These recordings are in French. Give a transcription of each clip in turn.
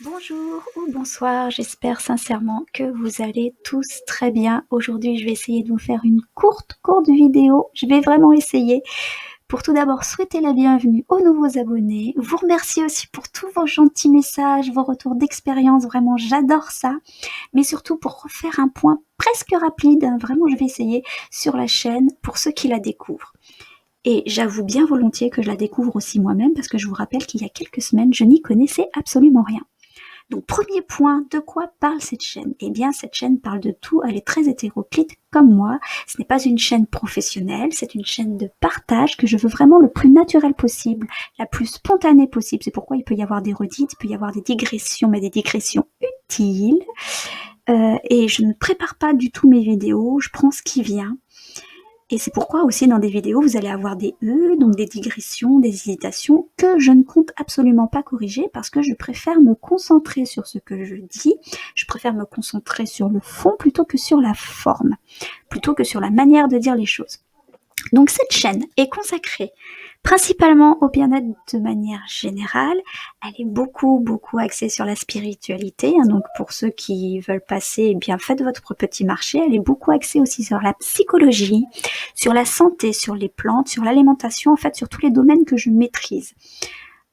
Bonjour ou bonsoir, j'espère sincèrement que vous allez tous très bien. Aujourd'hui, je vais essayer de vous faire une courte vidéo. Je vais vraiment essayer pour tout d'abord souhaiter la bienvenue aux nouveaux abonnés. Vous remercier aussi pour tous vos gentils messages, vos retours d'expérience. Vraiment, j'adore ça. Mais surtout pour refaire un point presque rapide, vraiment, je vais essayer sur la chaîne pour ceux qui la découvrent. Et j'avoue bien volontiers que je la découvre aussi moi-même parce que je vous rappelle qu'il y a quelques semaines, je n'y connaissais absolument rien. Donc premier point, de quoi parle cette chaîne? Eh bien cette chaîne parle de tout, elle est très hétéroclite comme moi, ce n'est pas une chaîne professionnelle, c'est une chaîne de partage que je veux vraiment le plus naturel possible, la plus spontanée possible. C'est pourquoi il peut y avoir des redites, il peut y avoir des digressions, mais des digressions utiles. Et je ne prépare pas du tout mes vidéos, je prends ce qui vient. Et c'est pourquoi aussi dans des vidéos, vous allez avoir des donc des digressions, des hésitations que je ne compte absolument pas corriger parce que je préfère me concentrer sur ce que je dis, je préfère me concentrer sur le fond plutôt que sur la forme, plutôt que sur la manière de dire les choses. Donc cette chaîne est consacrée principalement au bien-être de manière générale. Elle est beaucoup axée sur la spiritualité. Donc pour ceux qui veulent passer, eh bien faites votre petit marché. Elle est beaucoup axée aussi sur la psychologie, sur la santé, sur les plantes, sur l'alimentation, en fait sur tous les domaines que je maîtrise.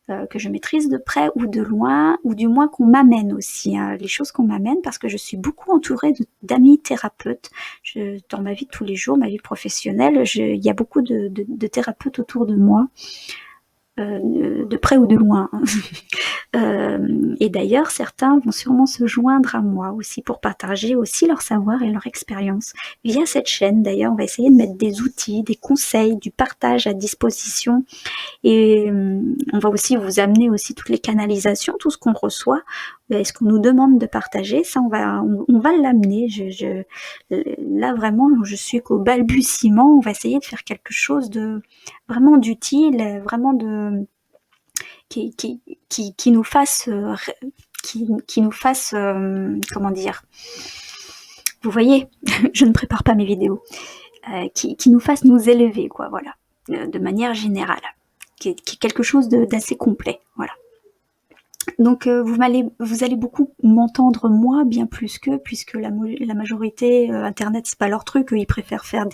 De près ou de loin, ou du moins qu'on m'amène aussi, les choses qu'on m'amène, parce que je suis beaucoup entourée d'amis thérapeutes. Dans ma vie de tous les jours, ma vie professionnelle, il y a beaucoup de thérapeutes autour de moi, de près ou de loin. Et d'ailleurs, certains vont sûrement se joindre à moi aussi pour partager aussi leur savoir et leur expérience via cette chaîne. D'ailleurs, on va essayer de mettre des outils, des conseils, du partage à disposition. Et on va aussi vous amener aussi toutes les canalisations, tout ce qu'on reçoit, ce qu'on nous demande de partager, ça on va l'amener. Là vraiment, je suis qu'au balbutiement. On va essayer de faire quelque chose de vraiment d'utile, vraiment de qui nous fasse qui nous fasse comment dire. Vous voyez, je ne prépare pas mes vidéos, qui nous fasse nous élever, quoi. Voilà, de manière générale. Qui est quelque chose d'assez complet, voilà. Donc vous allez beaucoup m'entendre moi bien plus qu'eux, puisque la majorité internet c'est pas leur truc, ils préfèrent faire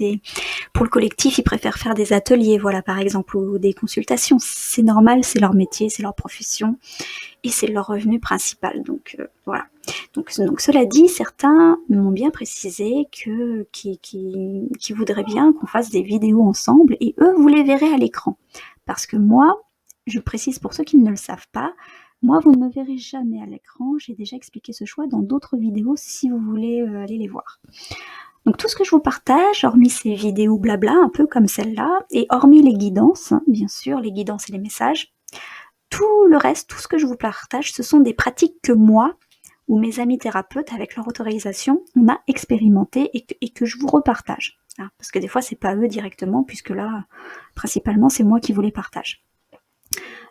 pour le collectif ils préfèrent faire des ateliers, voilà, par exemple, ou des consultations. C'est normal, c'est leur métier, c'est leur profession et c'est leur revenu principal. Donc voilà. Donc cela dit, certains m'ont bien précisé qui voudraient bien qu'on fasse des vidéos ensemble, et eux vous les verrez à l'écran. Parce que moi, je précise pour ceux qui ne le savent pas, moi vous ne me verrez jamais à l'écran, j'ai déjà expliqué ce choix dans d'autres vidéos si vous voulez aller les voir. Donc tout ce que je vous partage, hormis ces vidéos blabla, un peu comme celle-là, et hormis les guidances, bien sûr, les guidances et les messages, tout le reste, tout ce que je vous partage, ce sont des pratiques que moi, ou mes amis thérapeutes, avec leur autorisation, on a expérimenté et que je vous repartage. Parce que des fois, c'est pas eux directement, puisque là, principalement, c'est moi qui vous les partage.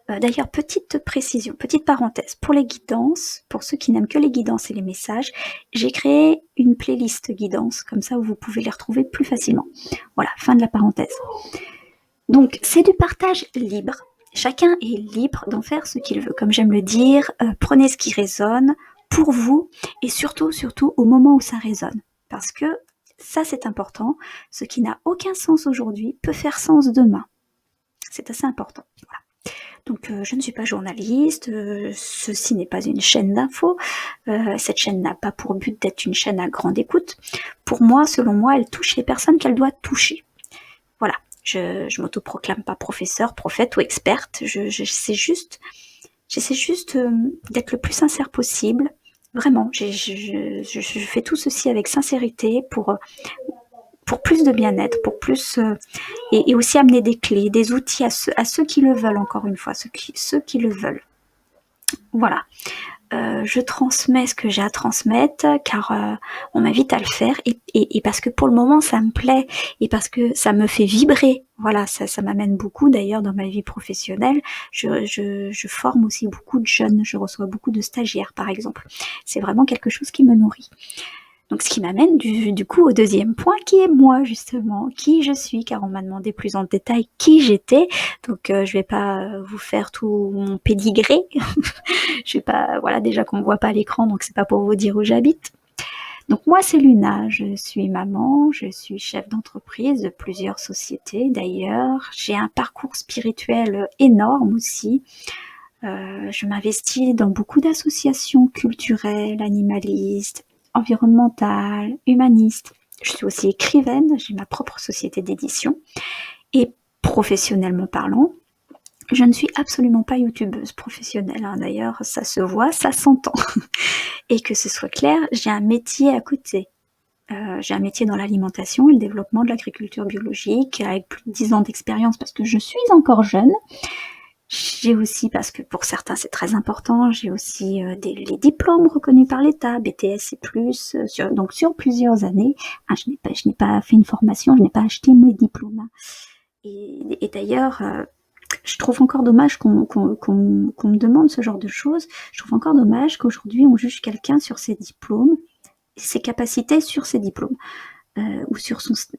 D'ailleurs, petite précision, petite parenthèse, pour les guidances, pour ceux qui n'aiment que les guidances et les messages, j'ai créé une playlist guidance, comme ça vous pouvez les retrouver plus facilement. Voilà, fin de la parenthèse. Donc, c'est du partage libre. Chacun est libre d'en faire ce qu'il veut. Comme j'aime le dire, prenez ce qui résonne pour vous, et surtout au moment où ça résonne. Parce que ça, c'est important. Ce qui n'a aucun sens aujourd'hui peut faire sens demain. C'est assez important. Voilà. Donc je ne suis pas journaliste, ceci n'est pas une chaîne d'infos, cette chaîne n'a pas pour but d'être une chaîne à grande écoute. Pour moi, selon moi, elle touche les personnes qu'elle doit toucher. Voilà, je m'autoproclame pas professeur, prophète ou experte, j'essaie juste d'être le plus sincère possible. Vraiment, je fais tout ceci avec sincérité pour plus de bien-être, pour plus et aussi amener des clés, des outils à ceux qui le veulent, encore une fois, ceux qui le veulent. Voilà. Je transmets ce que j'ai à transmettre, car on m'invite à le faire, et parce que pour le moment ça me plaît, et parce que ça me fait vibrer. Voilà, ça m'amène beaucoup. D'ailleurs, dans ma vie professionnelle, je forme aussi beaucoup de jeunes, je reçois beaucoup de stagiaires, par exemple. C'est vraiment quelque chose qui me nourrit. Donc ce qui m'amène du coup au deuxième point qui est moi justement, qui je suis, car on m'a demandé plus en détail qui j'étais. Donc je vais pas vous faire tout mon pédigré. Je vais pas, voilà, déjà qu'on me voit pas à l'écran, donc c'est pas pour vous dire où j'habite. Donc moi c'est Luna, je suis maman, je suis chef d'entreprise de plusieurs sociétés d'ailleurs. J'ai un parcours spirituel énorme aussi. Je m'investis dans beaucoup d'associations culturelles, animalistes, environnementales, humanistes. Je suis aussi écrivaine, j'ai ma propre société d'édition. Et professionnellement parlant, je ne suis absolument pas youtubeuse professionnelle. Hein. D'ailleurs, ça se voit, ça s'entend. Et que ce soit clair, j'ai un métier à côté. J'ai un métier dans l'alimentation et le développement de l'agriculture biologique avec plus de 10 ans d'expérience parce que je suis encore jeune. J'ai aussi, parce que pour certains c'est très important, j'ai aussi les diplômes reconnus par l'État, BTS et plus, donc sur plusieurs années. Ah, je n'ai pas fait une formation, je n'ai pas acheté mes diplômes. Hein. Et d'ailleurs, je trouve encore dommage qu'on me demande ce genre de choses. Je trouve encore dommage qu'aujourd'hui on juge quelqu'un sur ses diplômes, ses capacités sur ses diplômes. Ou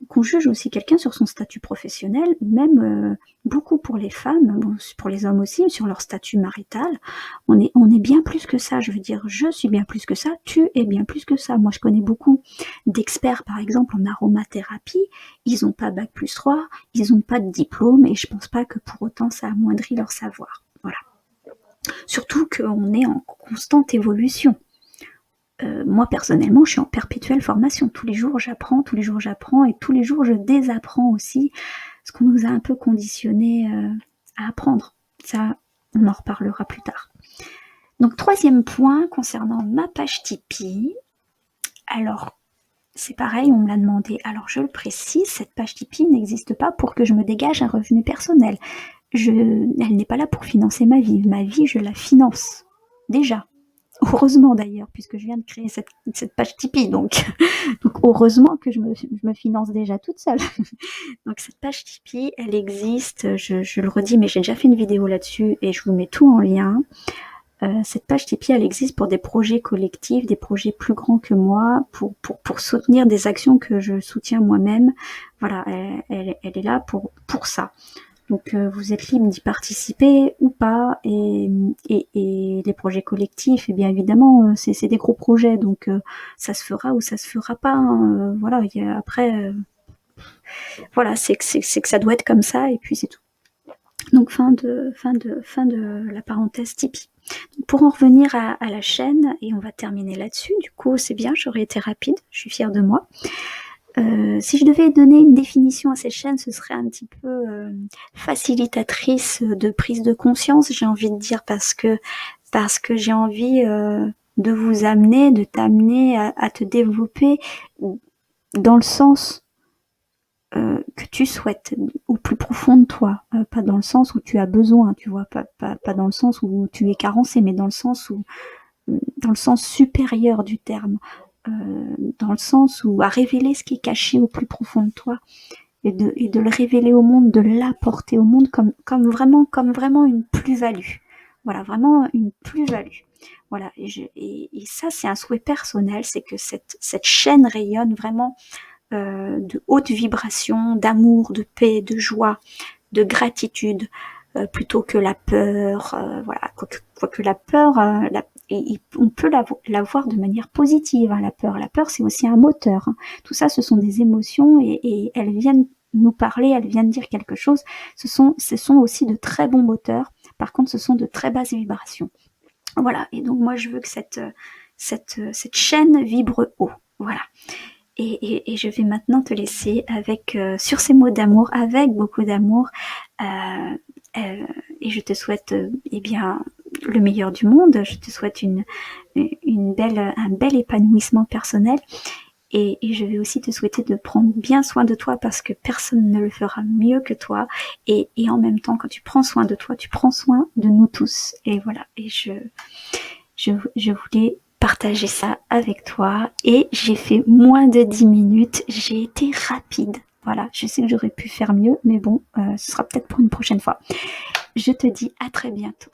qu'on juge aussi quelqu'un sur son statut professionnel, même beaucoup pour les femmes, bon, pour les hommes aussi, sur leur statut marital. On est bien plus que ça, je veux dire, je suis bien plus que ça, tu es bien plus que ça. Moi, je connais beaucoup d'experts, par exemple, en aromathérapie, ils n'ont pas bac+3, ils n'ont pas de diplôme, et je pense pas que pour autant ça amoindrit leur savoir. Voilà. Surtout qu'on est en constante évolution. Moi personnellement, je suis en perpétuelle formation. Tous les jours j'apprends, et tous les jours je désapprends aussi ce qu'on nous a un peu conditionné à apprendre. Ça, on en reparlera plus tard. Donc troisième point concernant ma page Tipeee. Alors, c'est pareil, on me l'a demandé. Alors je le précise, cette page Tipeee n'existe pas pour que je me dégage un revenu personnel. Elle n'est pas là pour financer ma vie. Ma vie, je la finance déjà. Heureusement d'ailleurs, puisque je viens de créer cette page Tipeee, donc heureusement que je me finance déjà toute seule. Donc cette page Tipeee, elle existe, je le redis, mais j'ai déjà fait une vidéo là-dessus et je vous mets tout en lien. Cette page Tipeee, elle existe pour des projets collectifs, des projets plus grands que moi, pour soutenir des actions que je soutiens moi-même. Voilà, elle est là pour ça. Donc vous êtes libre d'y participer ou pas, et les projets collectifs, et bien évidemment c'est des gros projets, donc ça se fera ou ça se fera pas. Hein. Voilà, après voilà, c'est que ça doit être comme ça, et puis c'est tout. Donc fin de la parenthèse Tipeee. Pour en revenir à la chaîne, et on va terminer là-dessus, du coup c'est bien, j'aurais été rapide, je suis fière de moi. Si je devais donner une définition à cette chaîne, ce serait un petit peu facilitatrice de prise de conscience, j'ai envie de dire, parce que j'ai envie de vous amener, de t'amener à te développer dans le sens que tu souhaites, au plus profond de toi, pas dans le sens où tu as besoin, tu vois, pas dans le sens où tu es carencé, mais dans le sens supérieur du terme. Dans le sens où à révéler ce qui est caché au plus profond de toi et de le révéler au monde, de l'apporter au monde comme vraiment une plus-value. Voilà, vraiment une plus-value. Voilà, et ça c'est un souhait personnel, c'est que cette chaîne rayonne vraiment de haute vibration, d'amour, de paix, de joie, de gratitude, plutôt que la peur. Voilà, quoique la peur, et on peut la voir de manière positive, hein, la peur. La peur, c'est aussi un moteur. Hein. Tout ça, ce sont des émotions et elles viennent nous parler, elles viennent dire quelque chose. Ce sont aussi de très bons moteurs. Par contre, ce sont de très basses vibrations. Voilà. Et donc, moi, je veux que cette chaîne vibre haut. Voilà. Et je vais maintenant te laisser avec sur ces mots d'amour, avec beaucoup d'amour. Et je te souhaite eh bien le meilleur du monde. Je te souhaite un bel épanouissement personnel. Et je vais aussi te souhaiter de prendre bien soin de toi parce que personne ne le fera mieux que toi. Et en même temps, quand tu prends soin de toi, tu prends soin de nous tous. Et voilà. Et je voulais partager ça avec toi. Et j'ai fait moins de 10 minutes. J'ai été rapide. Voilà. Je sais que j'aurais pu faire mieux, mais bon, ce sera peut-être pour une prochaine fois. Je te dis à très bientôt.